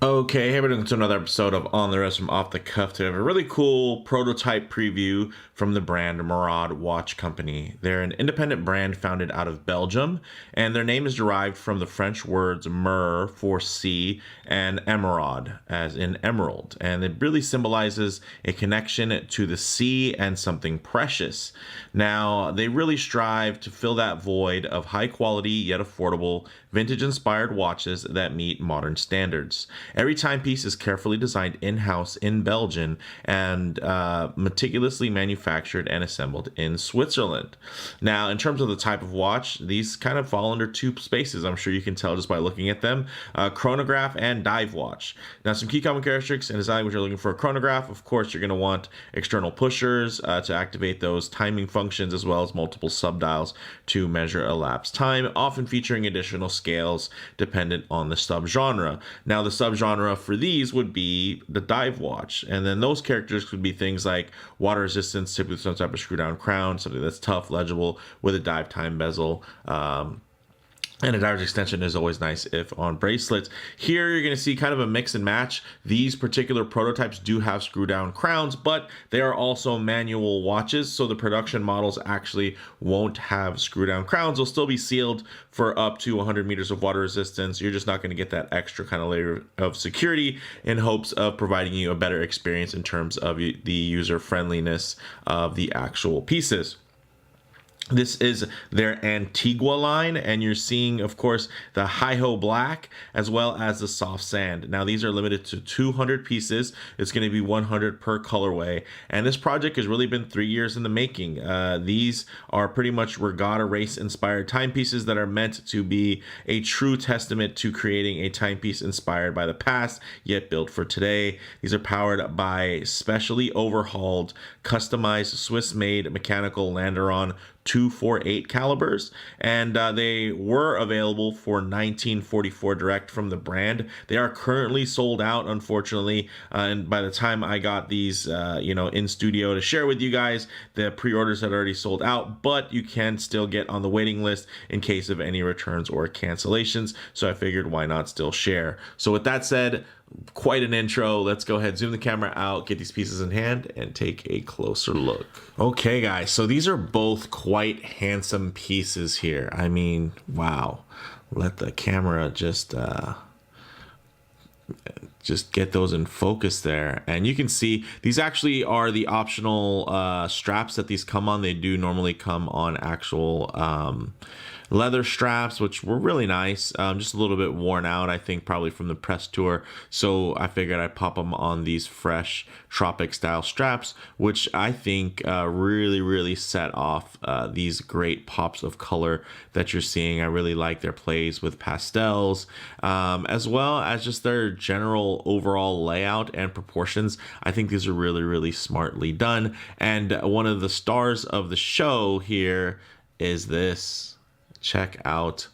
Okay, hey, we're doing to another episode of On the Rest from Off the Cuff. Today, we have a really cool prototype preview from the brand Méraud Watch Company. They're an independent brand founded out of Belgium, and their name is derived from the French words mer for sea and émeraude, as in emerald. And it really symbolizes a connection to the sea and something precious. Now, they really strive to fill that void of high quality yet affordable, vintage inspired watches that meet modern standards. Every timepiece is carefully designed in-house in Belgium and meticulously manufactured and assembled in Switzerland. Now, in terms of the type of watch, these kind of fall under two spaces. I'm sure you can tell just by looking at them. Chronograph and dive watch. Now, some key common characteristics and design when you're looking for a chronograph. Of course, you're going to want external pushers to activate those timing functions, as well as multiple subdials to measure elapsed time, often featuring additional scales dependent on the subgenre. Now, the subgenre for these would be the dive watch, and then those characters could be things like water resistance, typically some type of screw down crown, something that's tough, legible with a dive time bezel. And a diver's extension is always nice if on bracelets. Here you're going to see kind of a mix and match. These particular prototypes do have screw down crowns, but they are also manual watches, so the production models actually won't have screw down crowns. They'll still be sealed for up to 100 meters of water resistance. You're just not going to get that extra kind of layer of security in hopes of providing you a better experience in terms of the user friendliness of the actual pieces. This is their Antigua line, and you're seeing, of course, the hi-ho black as well as the soft sand. Now, these are limited to 200 pieces. It's going to be 100 per colorway, and this project has really been 3 years in the making. These are pretty much regatta race-inspired timepieces that are meant to be a true testament to creating a timepiece inspired by the past, yet built for today. These are powered by specially overhauled, customized Swiss-made mechanical Landeron 248 calibers, and they were available for 1944 direct from the brand. They are currently sold out, unfortunately, and by the time I got these in studio to share with you guys, the pre-orders had already sold out, but you can still get on the waiting list in case of any returns or cancellations, so I figured why not still share. So with that said, quite an intro. Let's go ahead, zoom the camera out, get these pieces in hand, and take a closer look. Okay, guys, so these are both quite handsome pieces here. I mean, wow. Let the camera just get those in focus there, and you can see these actually are the optional straps that these come on. They do normally come on actual leather straps, which were really nice, just a little bit worn out, I think, probably from the press tour, so I figured I'd pop them on these fresh tropic style straps, which I think really set off these great pops of color that you're seeing. I really like their plays with pastels, as well as just their general overall layout and proportions. I think these are really smartly done, and one of the stars of the show here is this. Check out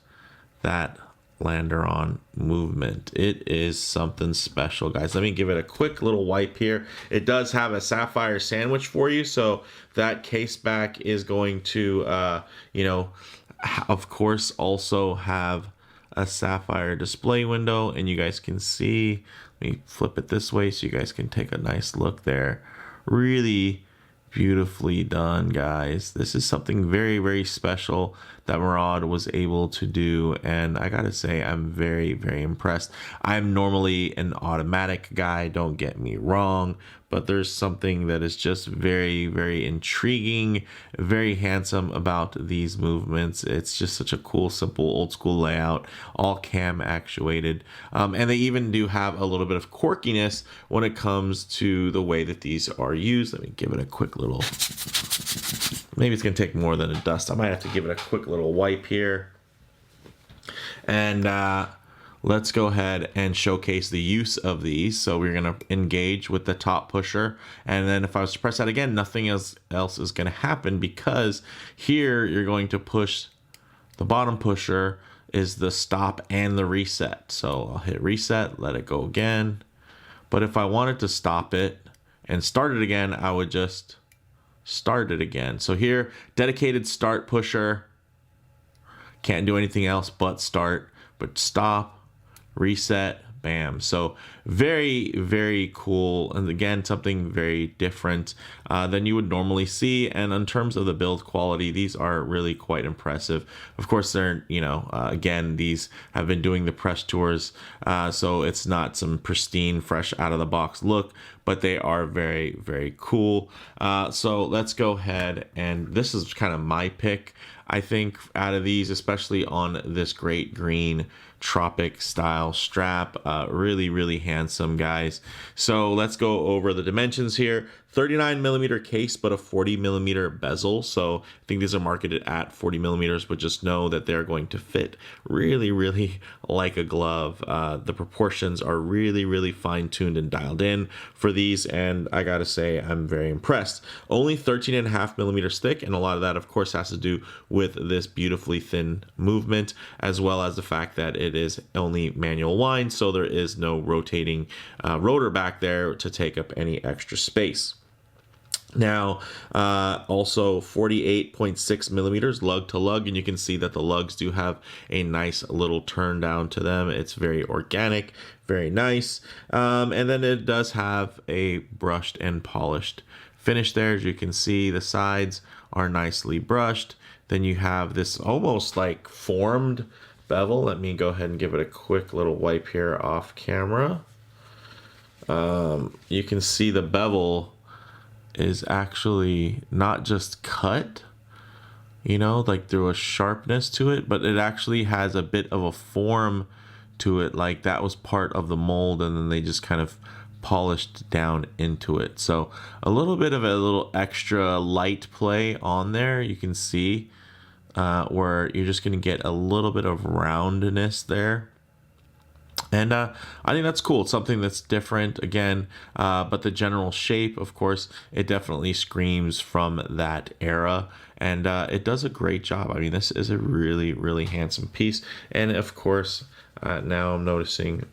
that Landeron movement. It is something special, guys. Let me give it a quick little wipe here. It does have a sapphire sandwich for you, so that case back is going to of course also have a sapphire display window, and you guys can see, let me flip it this way so you guys can take a nice look there. Really beautifully done, guys. This is something very special that Méraud was able to do, and I gotta say, I'm very impressed. I'm normally an automatic guy, don't get me wrong, but there's something that is just very intriguing, very handsome about these movements. It's just such a cool, simple, old school layout, all cam actuated, and they even do have a little bit of quirkiness when it comes to the way that these are used. Let me give it a quick little, maybe it's gonna take more than a dust. I might have to give it a quick little wipe here, and let's go ahead and showcase the use of these. So we're going to engage with the top pusher, and then if I was to press that again, nothing else is going to happen, because here you're going to push the bottom pusher is the stop and the reset. So I'll hit reset, let it go again, but if I wanted to stop it and start it again, I would just start it again. So here, dedicated start pusher, can't do anything else but start, but stop, reset, bam. So very, very cool. And again, something very different than you would normally see. And in terms of the build quality, these are really quite impressive. Of course, they're, again, these have been doing the press tours. So it's not some pristine, fresh out of the box look, but they are very, very cool. So let's go ahead, and this is kind of my pick, I think, out of these, especially on this great green tropic style strap. Really, really handsome, guys. So let's go over the dimensions here. 39 millimeter case, but a 40 millimeter bezel. So I think these are marketed at 40 millimeters, but just know that they're going to fit really, really like a glove. The proportions are really, really fine tuned and dialed in for these. And I gotta say, I'm very impressed. Only 13.5 millimeters thick. And a lot of that, of course, has to do with this beautifully thin movement, as well as the fact that it is only manual wind. So there is no rotating rotor back there to take up any extra space. Now, also 48.6 millimeters lug to lug, and you can see that the lugs do have a nice little turn down to them. It's very organic, very nice. And then it does have a brushed and polished finish there. As you can see, the sides are nicely brushed. Then you have this almost like formed bevel. Let me go ahead and give it a quick little wipe here off camera. You can see the bevel is actually not just cut, like through a sharpness to it, but it actually has a bit of a form to it, like that was part of the mold and then they just kind of polished down into it. So a little bit of a little extra light play on there. You can see where you're just going to get a little bit of roundness there. And I think that's cool. It's something that's different again, but the general shape, of course, it definitely screams from that era, and it does a great job. I mean, this is a really, really handsome piece. And of course, now I'm noticing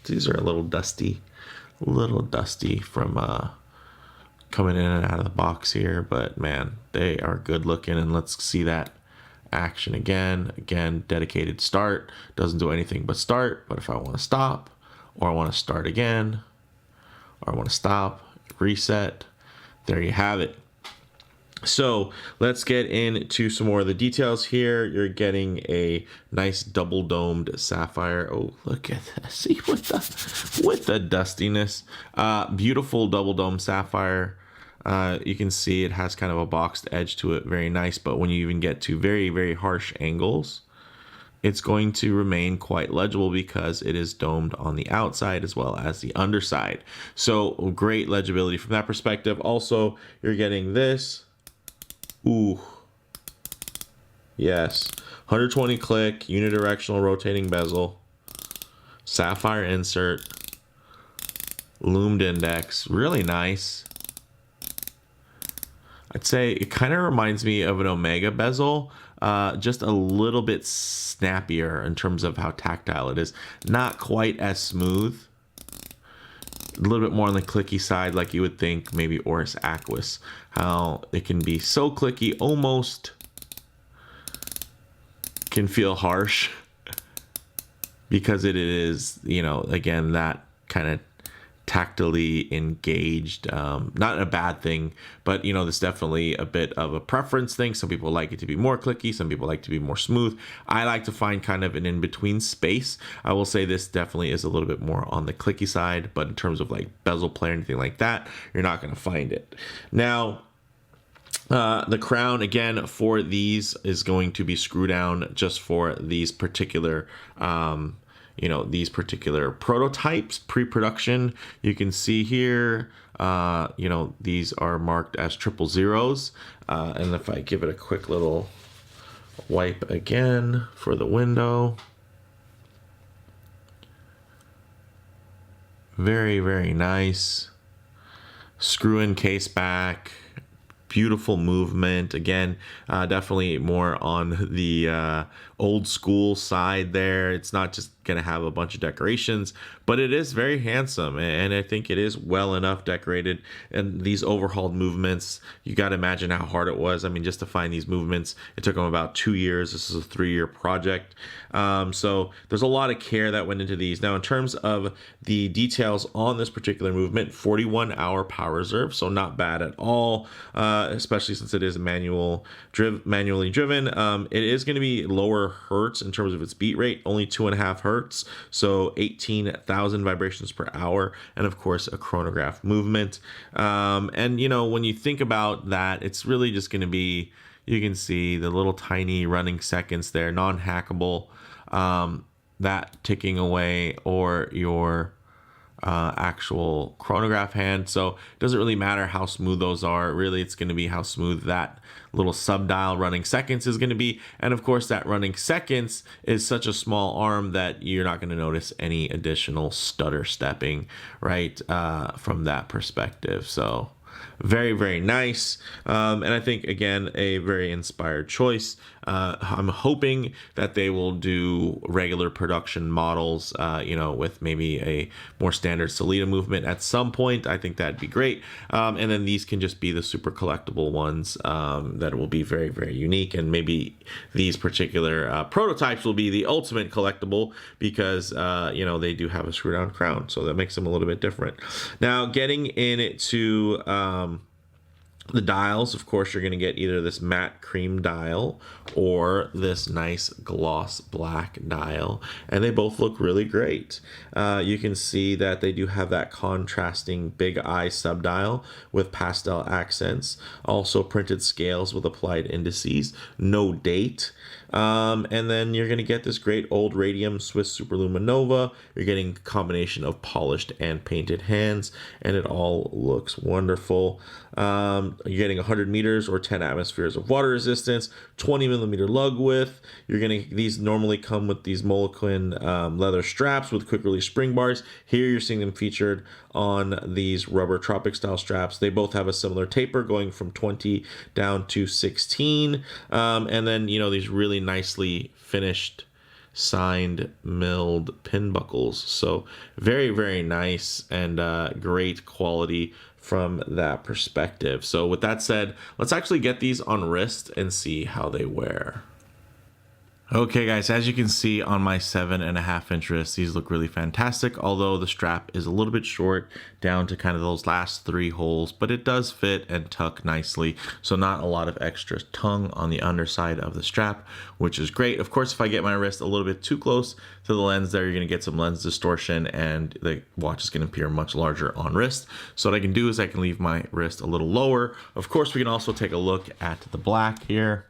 these are a little dusty from coming in and out of the box here, but man, they are good looking. And let's see that action again, dedicated start, doesn't do anything but start. But if I want to stop, or I want to start again, or I want to stop, reset, there you have it. So let's get into some more of the details here. You're getting a nice double domed sapphire. Oh, look at that. See with the dustiness. Beautiful double dome sapphire. You can see it has kind of a boxed edge to it, very nice, but when you even get to very, very harsh angles, it's going to remain quite legible because it is domed on the outside as well as the underside. So great legibility from that perspective. Also, you're getting this. Ooh, yes, 120 click, unidirectional rotating bezel, sapphire insert, loomed index, really nice. I'd say it kind of reminds me of an Omega bezel, just a little bit snappier in terms of how tactile it is. Not quite as smooth. A little bit more on the clicky side, like you would think maybe Oris Aquis. How it can be so clicky, almost can feel harsh because it is, again, that kind of tactily engaged, not a bad thing, but there's definitely a bit of a preference thing. Some people like it to be more clicky, some people like to be more smooth. I like to find kind of an in-between space. I will say this definitely is a little bit more on the clicky side, but in terms of like bezel play or anything like that, you're not going to find it. Now, the crown again for these is going to be screw down just for these particular these particular prototypes pre-production. You can see here these are marked as 000s, and if I give it a quick little wipe again for the window, very, very nice. Screw in case back, beautiful movement. Again, definitely more on the old school side there. It's not just going to have a bunch of decorations, but it is very handsome, and I think it is well enough decorated. And these overhauled movements, you got to imagine how hard it was. I mean, just to find these movements, it took them about 2 years. This is a 3-year project. So there's a lot of care that went into these. Now, in terms of the details on this particular movement, 41-hour power reserve, so not bad at all, especially since it is manually driven. It is going to be lower hertz in terms of its beat rate, only 2.5 hertz, so 18,000 vibrations per hour, and of course a chronograph movement. And when you think about that, it's really just going to be, you can see the little tiny running seconds there, non-hackable, that ticking away, or your actual chronograph hand. So it doesn't really matter how smooth those are. Really, it's going to be how smooth that little subdial running seconds is going to be. And of course, that running seconds is such a small arm that you're not going to notice any additional stutter stepping, right, from that perspective. So very, very nice. And I think, again, a very inspired choice. I'm hoping that they will do regular production models, with maybe a more standard Salida movement at some point. I think that'd be great. And then these can just be the super collectible ones that will be very, very unique. And maybe these particular prototypes will be the ultimate collectible because, they do have a screw down crown. So that makes them a little bit different. Now, getting into the dials, of course, you're going to get either this matte cream dial or this nice gloss black dial, and they both look really great. You can see that they do have that contrasting big eye subdial with pastel accents, also printed scales with applied indices, no date. And then you're going to get this great old radium Swiss Superluminova. You're getting a combination of polished and painted hands, and it all looks wonderful. You're getting 100 meters or 10 atmospheres of water resistance, 20 millimeter lug width. These normally come with these Moleskine leather straps with quick release spring bars. Here you're seeing them featured on these rubber tropic style straps. They both have a similar taper going from 20 down to 16. And then, these really nicely finished signed milled pin buckles. So very, very nice and great quality from that perspective. So with that said, let's actually get these on wrist and see how they wear. Okay guys, as you can see on my 7.5-inch wrist, these look really fantastic, although the strap is a little bit short down to kind of those last 3 holes, but it does fit and tuck nicely, so not a lot of extra tongue on the underside of the strap, which is great. Of course, if I get my wrist a little bit too close to the lens there, you're going to get some lens distortion and the watch is going to appear much larger on wrist. So what I can do is I can leave my wrist a little lower. Of course, we can also take a look at the black here.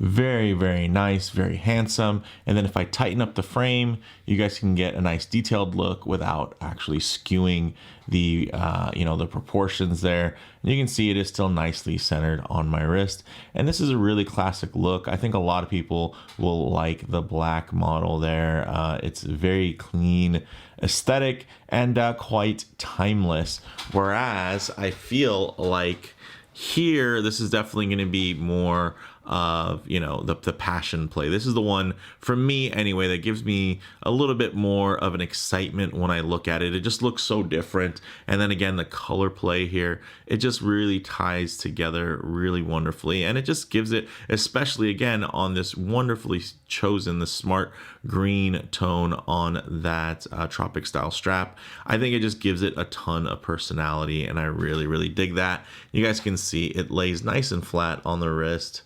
Very, very nice, very handsome. And then if I tighten up the frame, you guys can get a nice detailed look without actually skewing the, the proportions there. And you can see it is still nicely centered on my wrist. And this is a really classic look. I think a lot of people will like the black model there. It's very clean aesthetic and quite timeless. Whereas I feel like here, this is definitely going to be more of, the passion play. This is the one, for me anyway, that gives me a little bit more of an excitement when I look at it. It just looks so different. And then again, the color play here, it just really ties together really wonderfully. And it just gives it, especially again, on this wonderfully chosen, the smart green tone on that tropic style strap. I think it just gives it a ton of personality, and I really, really dig that. You guys can see it lays nice and flat on the wrist.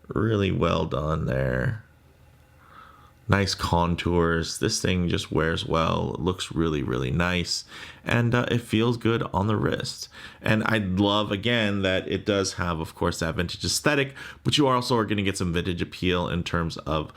Really well done there. Nice contours. This thing just wears well. It looks really, really nice. And it feels good on the wrist. And I love, again, that it does have, of course, that vintage aesthetic, but you also are going to get some vintage appeal in terms of,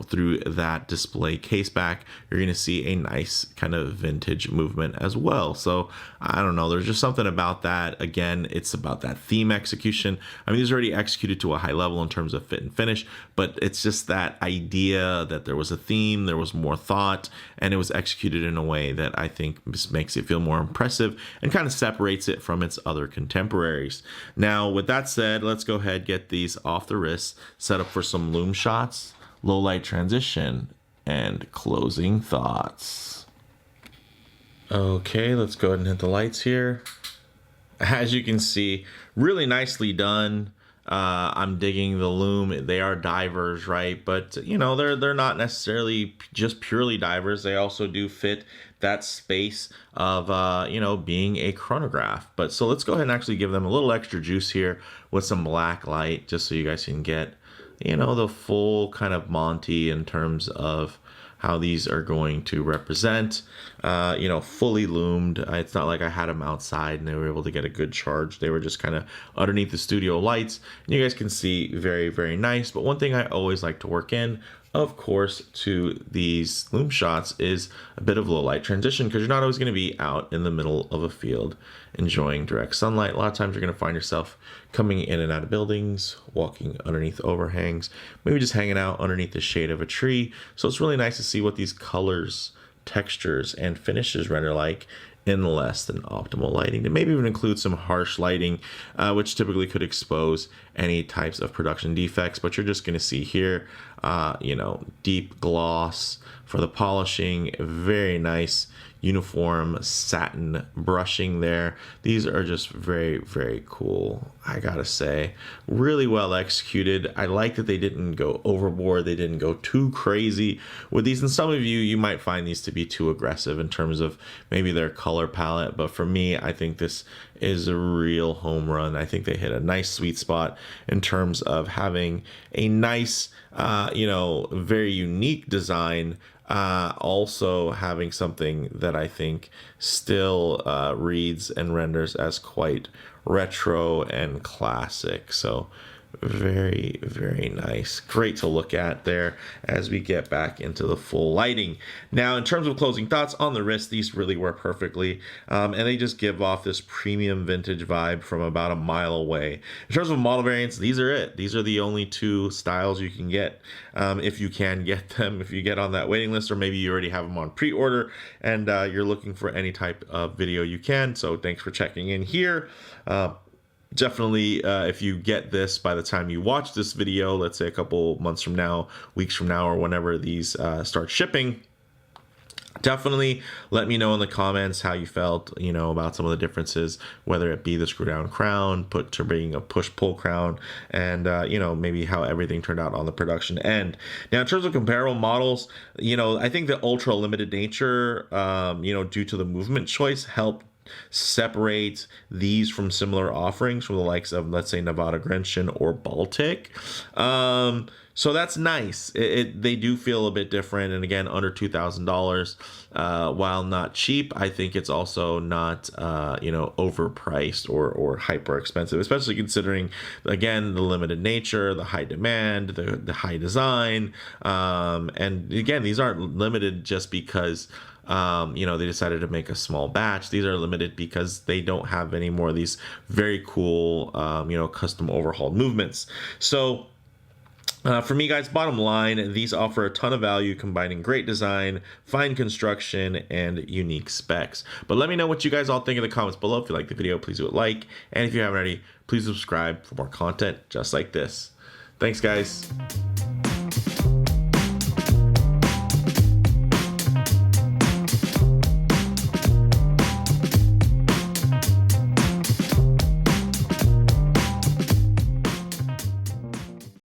through that display case back, you're going to see a nice kind of vintage movement as well. So I don't know, there's just something about that. Again, it's about that theme execution. I mean, these are already executed to a high level in terms of fit and finish, but it's just that idea that There was a theme, there was more thought, and it was executed in a way that I think just makes it feel more impressive and kind of separates it from its other contemporaries. Now, with that said, let's go ahead, get these off the wrist, set up for some Lume shots, low light transition, and closing thoughts. Okay, let's go ahead and hit the lights here. As you can see, really nicely done. I'm digging the Lume. They are divers, right? But you know, they're not necessarily just purely divers. They also do fit that space of you know, being a chronograph. But so let's go ahead and actually give them a little extra juice here with some black light, just so you guys can get, you know, the full kind of Monty in terms of how these are going to represent, you know, fully loomed. It's not like I had them outside and they were able to get a good charge. They were just kind of underneath the studio lights. And you guys can see very, very nice. But one thing I always like to work in, of course, to these Lume shots is a bit of low light transition, because you're not always going to be out in the middle of a field enjoying direct sunlight. A lot of times you're going to find yourself coming in and out of buildings, walking underneath overhangs, maybe just hanging out underneath the shade of a tree. So it's really nice to see what these colors, textures, and finishes render like in less than optimal lighting, to maybe even include some harsh lighting, which typically could expose any types of production defects. But you're just going to see here, you know, deep gloss for the polishing, very nice uniform satin brushing there. These are just very, very cool, I gotta say. Really well executed. I like that they didn't go overboard. They didn't go too crazy with these. And some of you might find these to be too aggressive in terms of maybe their color palette. But for me, I think this is a real home run. I think they hit a nice sweet spot in terms of having a nice, you know, very unique design, also having something that I think still reads and renders as quite retro and classic. So very, very nice. Great to look at there as we get back into the full lighting. Now, in terms of closing thoughts on the wrist, these really work perfectly, and they just give off this premium vintage vibe from about a mile away. In terms of model variants, these are it. These are the only two styles you can get, if you can get them, if you get on that waiting list, or maybe you already have them on pre-order and you're looking for any type of video, you can. So thanks for checking in here. Definitely, if you get this by the time you watch this video, let's say a couple months from now, weeks from now, or whenever these start shipping, definitely let me know in the comments how you felt, you know, about some of the differences, whether it be the screw down crown put to being a push pull crown, and you know, maybe how everything turned out on the production end. Now, in terms of comparable models, you know, I think the ultra limited nature, you know, due to the movement choice, helped separate these from similar offerings from the likes of, let's say, Nevada Grenchen or Baltic. So that's nice. They do feel a bit different, and again, under $2,000. While not cheap, I think it's also not you know, overpriced or hyper expensive, especially considering, again, the limited nature, the high demand, the high design, and again, these aren't limited just because you know, they decided to make a small batch. These are limited because they don't have any more of these very cool, you know, custom overhauled movements. So for me, guys, bottom line, these offer a ton of value, combining great design, fine construction, and unique specs. But let me know what you guys all think in the comments below. If you like the video, please do a like. And if you haven't already, please subscribe for more content just like this. Thanks, guys.